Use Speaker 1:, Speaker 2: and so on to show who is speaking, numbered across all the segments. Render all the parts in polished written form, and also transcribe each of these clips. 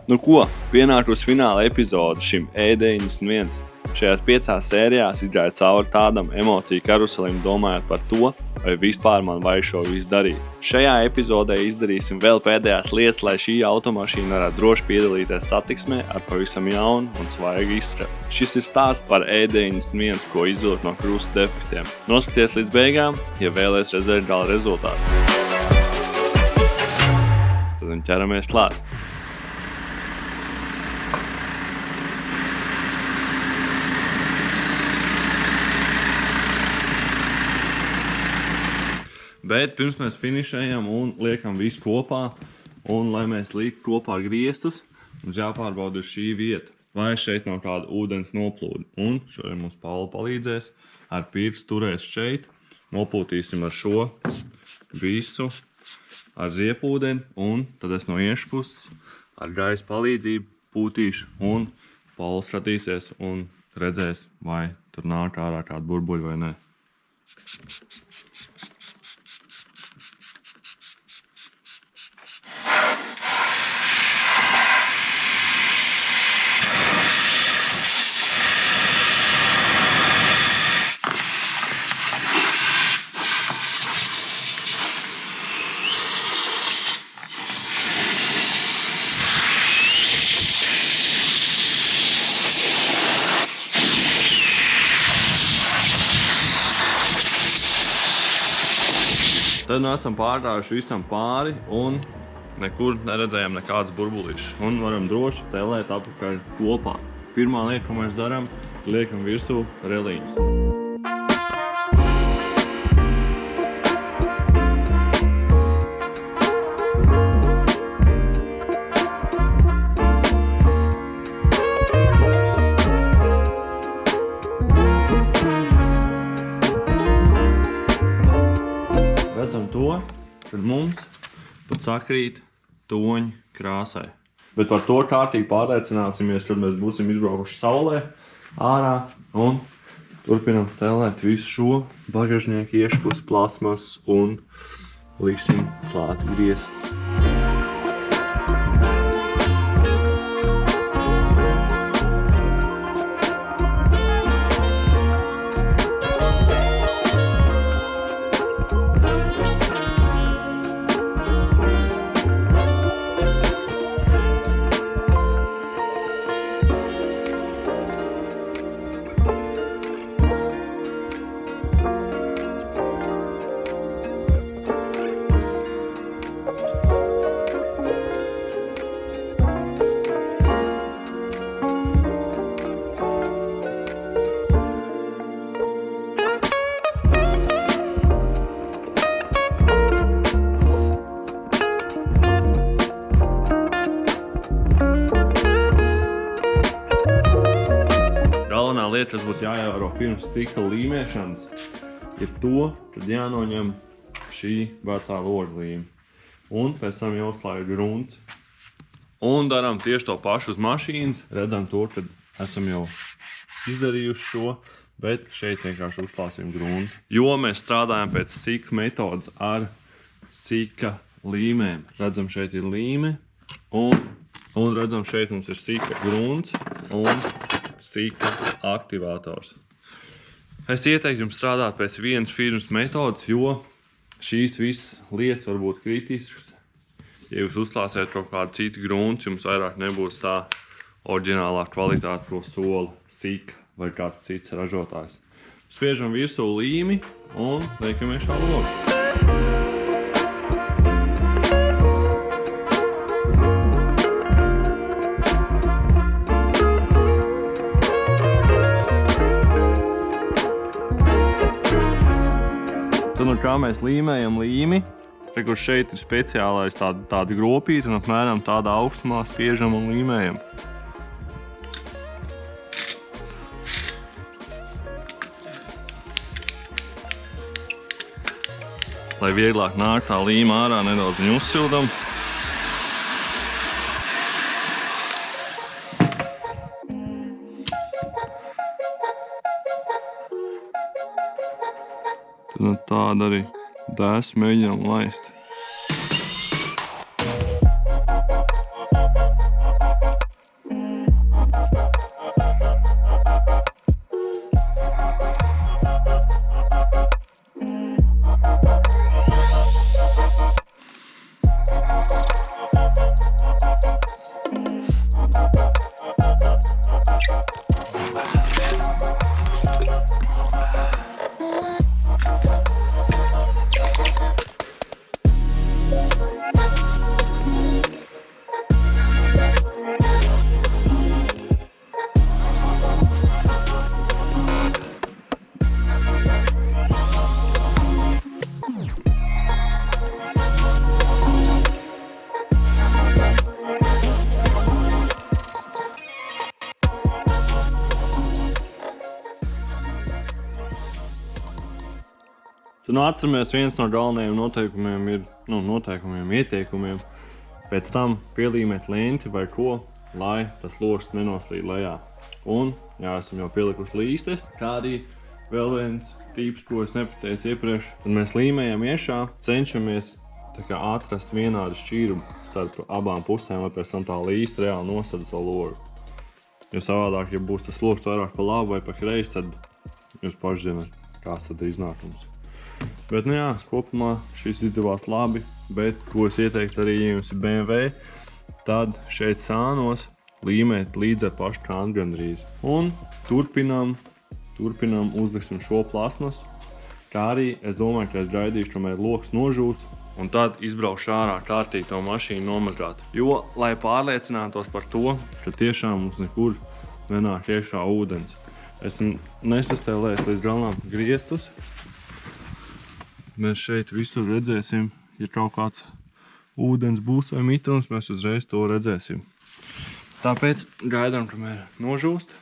Speaker 1: Nu ko, pienākusi fināla epizode šim E91. Šajās 5 sērijās izgāja cauri tādam emociju karuselim, domājot par to, vai vispār man vajag šo visu darīt. Šajā epizodē izdarīsim vēl pēdējās lietas, lai šī automašīna varētu droši piedalīties satiksmē ar pavisam jaunu un svaigu izskatu. Šis ir stāsts par E91, ko izvilkt no krusta defektiem. Noskaties līdz beigām, ja vēlies redzēt gala rezultātu. Tad ķeramies klāt. Bet pirms mēs finišējam un liekam visu kopā, un lai mēs liekam kopā griestus, mums jāpārbauda šī vieta. Vai šeit nav kāda ūdens noplūde. Un šodien mums Paula palīdzēs, ar pirkstu turēs šeit, nopūtīsim ar šo visu ar ziepūdeni, un tad es no iešpuses ar gaisa palīdzību pūtīšu, un Paula skatīsies un redzēs, vai tur nāk ārā kāda burbuļa vai ne. Tad mēs esam pārgājuši visam pāri un nekur neredzējām nekādas burbulīšas. Un varam droši stelēt apakaļ kopā. Pirmā lieta, ko mēs darām, liekam virsū reliņus. Redzam to, kad mums pat sakrīt toņi krāsai. Bet par to kārtīgi pārliecināsimies, kad mēs būsim izbraukuši saulē ārā un turpinām stelēt visu šo bagažnieku iešpusi plasmas un liksim klāt griestu. Galvenā lieta, kas būtu jāievēro pirms stikla līmēšanas, ir to, kad jānoņem šī vecā ložlīme. Un pēc tam jāuzklāj grunts. Un darām tieši to pašu uz mašīnas. Redzam to, kad esam jau izdarījuši šo, bet šeit vienkārši uzklāsim gruntu. Jo mēs strādājam pēc sika metodas ar sika līmēm. Redzam, šeit ir līme un redzam, šeit mums ir sika grunts un sika aktivators. Es ieteiktu jums strādāt pēc vienas firmas metodas, jo šīs visas lietas var būt kritiskas. Ja jūs uzklāsiet kaut kādu citu gruntu, jums vairāk nebūs tā oriģinālā kvalitāte, ko sola sika vai kāds cits ražotājs. Spiežam virsū līmi un liekam iekšā logu. Tad no kā mēs līmējam līmi, kur šeit ir speciālais tāda gropīta un apmēram tādā augstumā spiežam un līmējam. Lai vieglāk nāk tā līma ārā, nedaudz viņu uzsildam. Tad tāda arī dēsu mēģinām laist. Tad atceramies, viens no galvenajiem noteikumiem ir, ieteikumiem. Pēc tam pielīmēt lenti vai ko, lai tas loks nenoslīd lejā. Un, esam jau pielikuši līstes, kā arī vēl viens tīps, ko es nepateicu iepriekš. Tad mēs līmējam iekšā, cenšamies atrast vienādu šķīrumu starp abām pusēm, lai pēc tam tā līsta reāli nosedz to logu. Jo savādāk, ja būs tas loks vairāk pa labu vai pa kreisi, tad jūs paši zināt, kāds tad ir iznākums. Bet, kopumā šis izdevās labi, bet, ko es ieteiktu arī, ja jums ir BMW, tad šeit sānos līmēt līdz ar pašu kantu gandrīz. Un turpinām uzliksim šo plasmas, kā arī es domāju, ka es gaidīšu, kamēr loks nožūst, un tad izbraukšu ārā kārtīgi to mašīnu nomazgāt. Jo, lai pārliecinātos par to, ka tiešām mums nekur nenāk iekšā ūdens. Esmu nesastēlējis līdz galam griestus. Mēs šeit visur redzēsim, ja kaut kāds ūdens būs vai mitrums, mēs uzreiz to redzēsim. Tāpēc gaidām, kamēr nožūst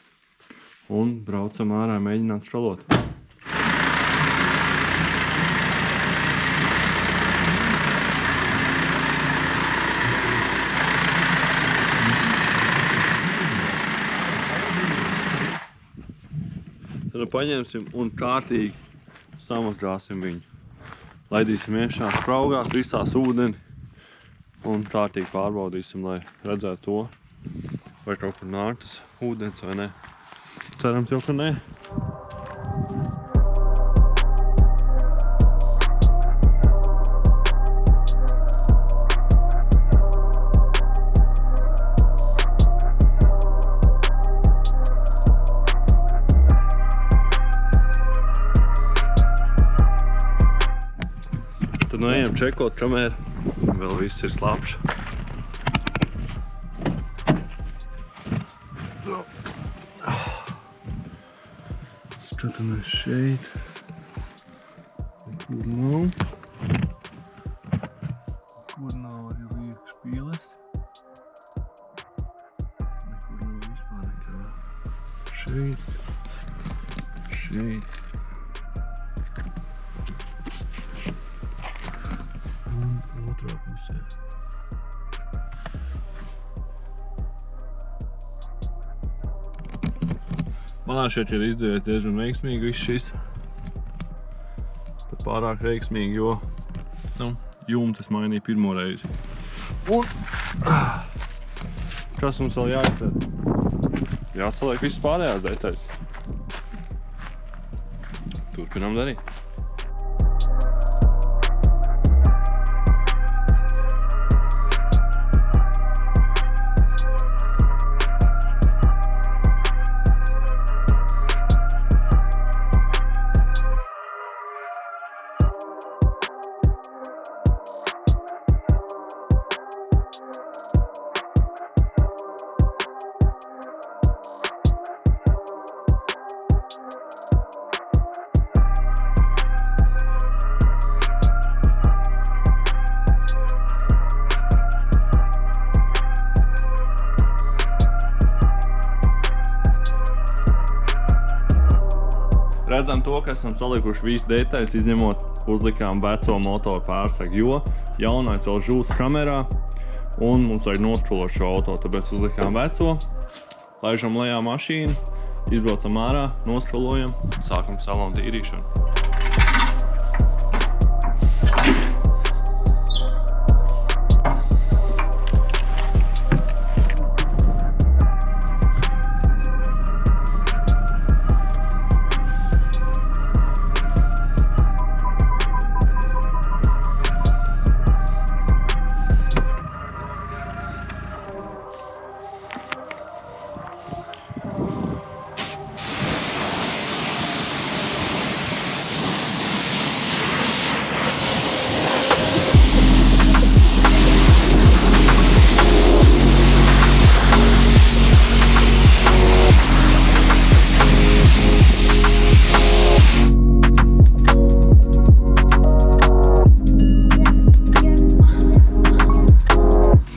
Speaker 1: un braucam ārā mēģināt škalot. Tad paņemsim un kārtīgi samazgāsim viņu. Laidīsim iekšā spraugās, visās ūdeni un kārtīgi pārbaudīsim, lai redzētu to, vai kaut kur nāk tas ūdens vai ne. Cerams jau, ka ne. Tad ejam čekot, kamēr vēl viss ir slapš. Skatāmies šeit. Nekur nav. Nekur nav arī liekas pīles. Nekur nav vispār nekā. Šeit. Otrā pusē. Manā šeit ir izdevies diezgan veiksmīgi viss šis. Pat pārāk veiksmīgi, jo jumtas mainīja pirmo reizi. Un kas mums vēl jāizdara? Jāsaliek viss pārējās detaļas. Turpinām darīt. Redzam to, ka esam salikuši visu detaļas, izņemot uzlikām veco motoru pārsegu, jo jaunais vēl žūst kamerā un mums vajag noskrolot šo auto, tāpēc uzlikām veco, laižam lejā mašīnu, izbraucam ārā, noskrolojam, sākam salonu tīrīšanu.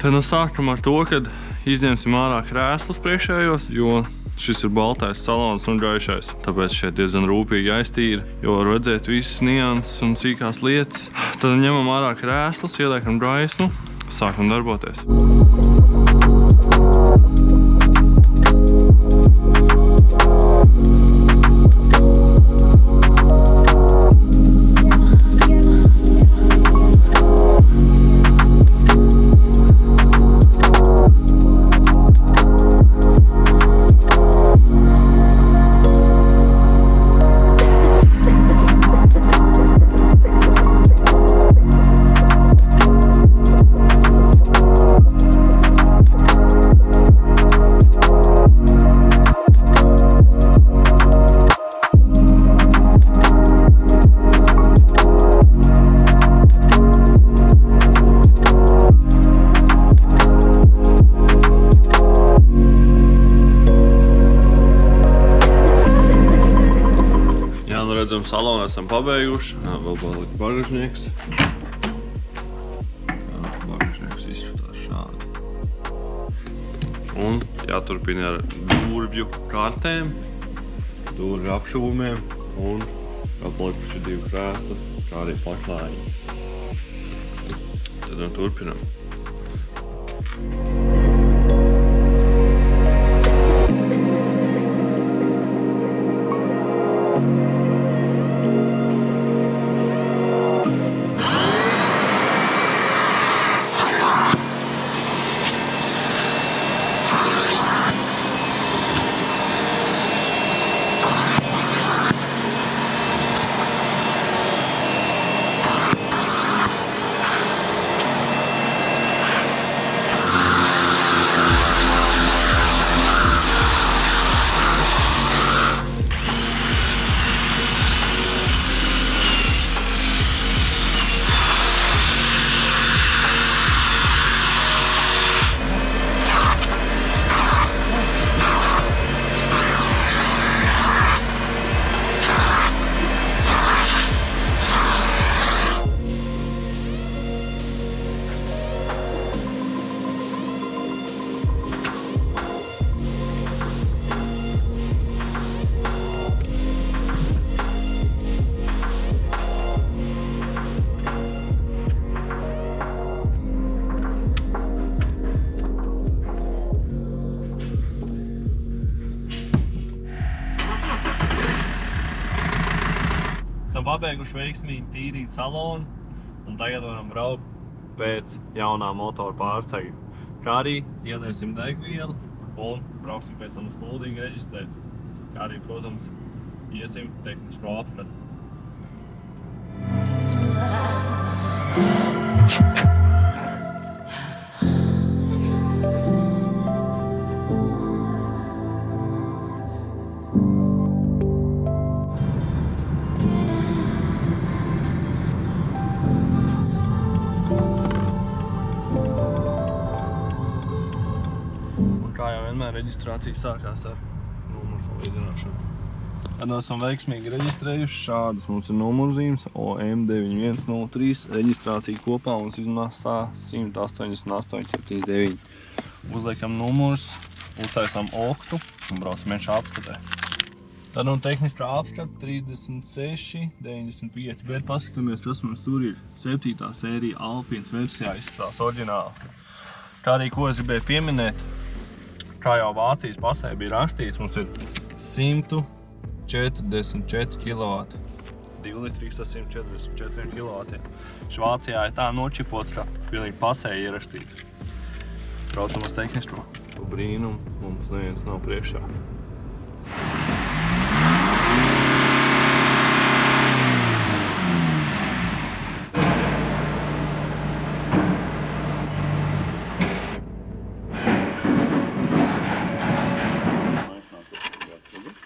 Speaker 1: Tad sākam ar to, kad izņemsim ārā krēslus priekšējos, jo Šis ir baltais salons un gaišais, tāpēc šeit diezgan rūpīgi aiztīra, jo var redzēt visas nianses un sīkās lietas. Tad ņemam ārā krēslus, ieliekam gaismu, sākam darboties. Redzam, salonu esam pabeiguši. Vēl palika bagažnieks. Bagažnieks izskatās šādi. Un jāturpina ar durvju kartēm, durvju apšūmiem un vēl palikuši 2 krēsli, kā arī paklāji. Tad turpinam. Esam pabeiguši veiksmīgi tīrīt salonu un tagad varam braukt pēc jaunā motora pārsteiguma. Kā arī iedēsim degvielu un brauksim pēc tam uz Kuldīgu reģistrēt. Kā arī, protams, iesim tehnisko apskati. Kā jau vienmēr reģistrācija sākās ar numuru salīdzināšanu. Tad esam veiksmīgi reģistrējuši. Šādas mums ir numurzīmes OM9103. Reģistrācija kopā mums izmaksā 188,79. Uzliekam numurs, uztaisām oktu un braucam iekšā apskatē. Tad tehniskā apskata 36,95, bet paskatāmies, kas mums tur ir. 7. sērija Alpines versijā izskatās oriģināli. Kā arī, ko es gribēju pieminēt, kā jau Vācijas pasē bija rakstīts, mums ir 144 kW. 2 litrīgs ar 144 kW. Vācijā ir tā nočipots, ka pilnīgi pasē ierakstīts. Braucam uz tehnisko. Brīnumu mums neviens nav priekšā.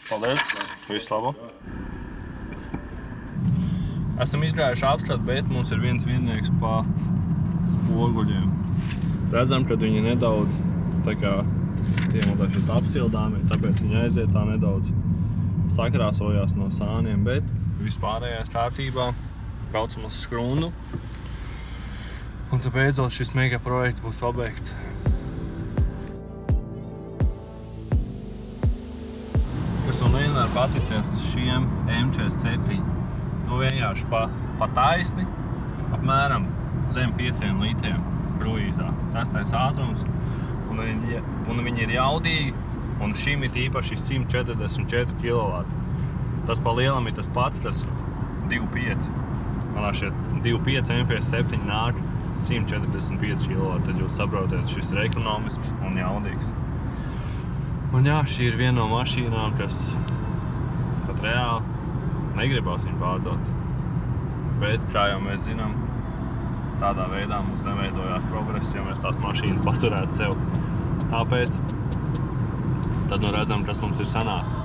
Speaker 1: Paldies, visu labu. Esam izgājuši apskatu, bet mums ir viens viennieks pa spoguļiem. Redzam, ka viņi nedaudz tā kā šeit apsildāmi, tāpēc viņi aiziet tā nedaudz sakrāsojās no sāniem, bet vispārējais kārtībā braucam uz Skrundu. Un tad beidzot šis mega projekts būs pabeigts. paticies šiem M47. Nu vienkārši pa taisni, apmēram zem 5 litriem kruīzā. 6. ātrums, un viņi ir jaudīgi, un šim ir īpaši 144 kW. Tas pa lielam ir tas pats, kas 2.5. Manā šie 2.5 M57 nāk 145 kW, tad jūs saprotiet, šis ir ekonomisks un jaudīgs. Un jā, šī ir viena no mašīnām, kas pat reāli negribās viņu pārdot. Bet, kā jau mēs zinām, tādā veidā mums neveidojās progress, ja mēs tās mašīnas paturētu sev. Tāpēc tad nu redzam, kas mums ir sanācis.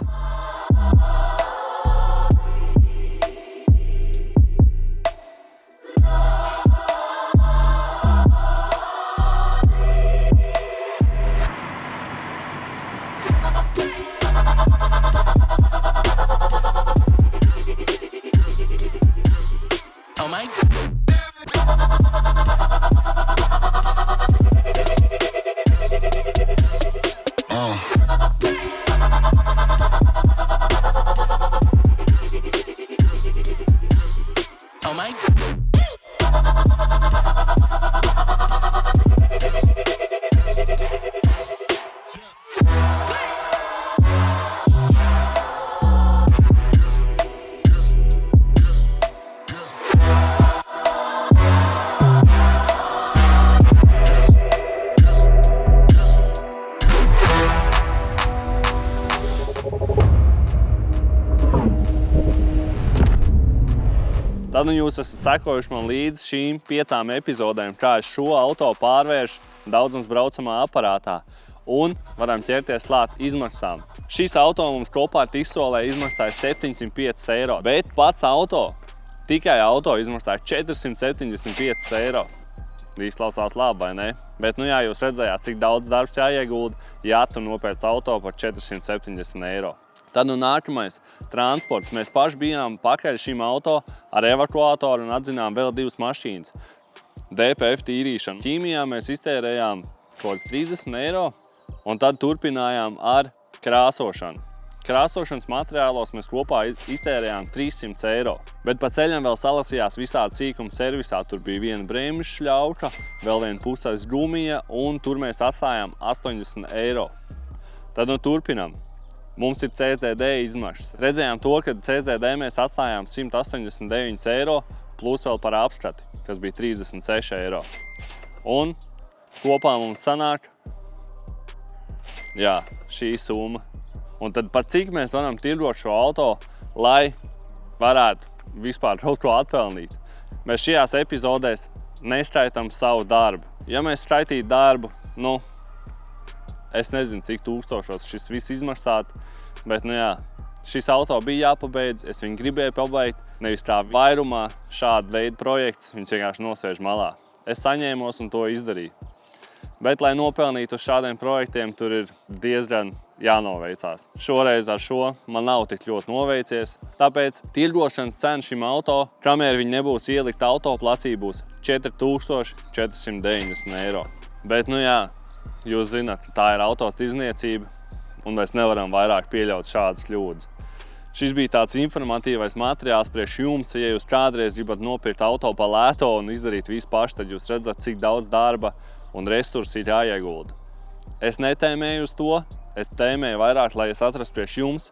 Speaker 1: Tad nu jūs esat sekojuši man līdz šīm 5 epizodēm, kā es šo auto pārvēršu daudzums braucamā aparātā un varam ķerties klāt izmaksām. Šis auto mums kopā ar izsolē izmaksāja 705 eiro, bet pats auto, tikai auto izmaksāja 475 eiro. Izklausās labi, vai ne? Bet nu jā, jūs redzējāt, cik daudz darbs jāiegulda, ja tu nopērc auto par 470 eiro. Tad nu nākamais transports. Mēs paši bijām pakaļ šim auto ar evakuātoru un atzinām vēl 2 mašīnas. DPF tīrīšanu. Ķīmijā mēs iztērējām kaut 30 eiro un tad turpinājām ar krāsošanu. Krāsošanas materiālos mēs kopā iztērējām 300 eiro. Bet pa ceļam vēl salasījās visādi sīkumi servisā. Tur bija viena bremžu šļauka, vēl viena pusais gumija un tur mēs atstājām 80 eiro. Tad nu turpinām. Mums ir CSDD izmaksas. Redzējām to, ka CSDD mēs atstājām 189 eiro plus vēl par apskati, kas bija 36 eiro. Un kopā mums sanāk, jā, šī summa. Un tad par cik mēs varam tirgot šo auto, lai varētu vispār kaut ko atpelnīt. Mēs šajās epizodēs neskaitam savu darbu. Ja mēs skaitītu darbu, nu, es nezinu, cik tūkstošos šis viss izmaksāt, bet, nu jā, šis auto bija jāpabeidz, es viņu gribēju pabeigt, nevis kā vairumā šāda veida projekts, viņš vienkārši nosēž malā. Es saņēmos un to izdarīju. Bet, lai nopelnītu uz šādiem projektiem, tur ir diezgan jānoveicās. Šoreiz ar šo man nav tik ļoti noveicies, tāpēc tirgošanas cena šim auto, kamēr viņi nebūs ielikt autoplacī, būs 4490 eiro. Bet, nu jā, jūs zināt, ka tā ir autotirdzniecība un mēs nevaram vairāk pieļaut šādas kļūdas. Šis bija tāds informatīvais materiāls priekš jums, ja jūs kādreiz gribat nopirkt auto pa lēto un izdarīt visu paši, tad jūs redzat, cik daudz darba un resursi ir jāiegulda. Es netēmēju uz to, es tēmēju vairāk, lai es atrastu priekš jums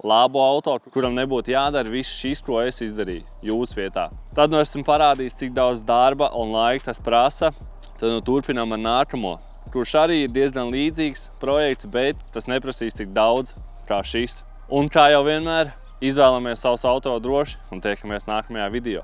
Speaker 1: labu auto, kuram nebūtu jādara viss šis, ko es izdarīju jūsu vietā. Tad nu esmu parādījis, cik daudz darba un laika tas prasa, tad nu turpinām ar nākamo, kurš arī ir diezgan līdzīgs projekts, bet tas neprasīs tik daudz kā šis. Un kā jau vienmēr, izvēlamies savus auto droši un tiekamies nākamajā video.